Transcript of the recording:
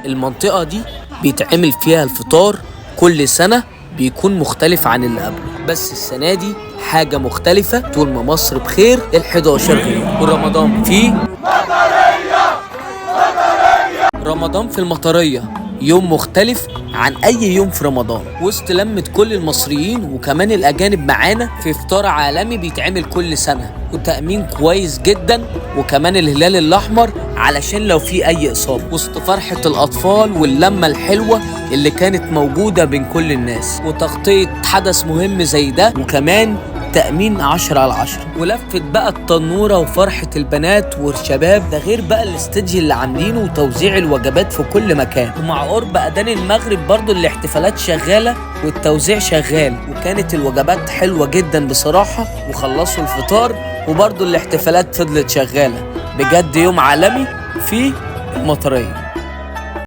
المنطقة دي بيتعمل فيها الفطار كل سنة بيكون مختلف عن اللي قبله، بس السنة دي حاجة مختلفة. طول ما مصر بخير ال11 غير، ورمضان فيه رمضان في المطرية يوم مختلف عن أي يوم في رمضان، وسط لمة كل المصريين وكمان الأجانب معانا في إفطار عالمي بيتعمل كل سنة، وتأمين كويس جدا، وكمان الهلال الأحمر علشان لو في أي إصابة، وسط فرحة الأطفال واللمة الحلوة اللي كانت موجودة بين كل الناس، وتغطية حدث مهم زي ده، وكمان تأمين 10/10، ولفت بقى التنورة وفرحة البنات والشباب. ده غير بقى الاستديو اللي عاملينه وتوزيع الوجبات في كل مكان، ومع قرب أذان المغرب برضو الاحتفالات شغالة والتوزيع شغال، وكانت الوجبات حلوة جدا بصراحة، وخلصوا الفطار وبرضو الاحتفالات فضلت شغالة. بجد يوم عالمي في المطرية.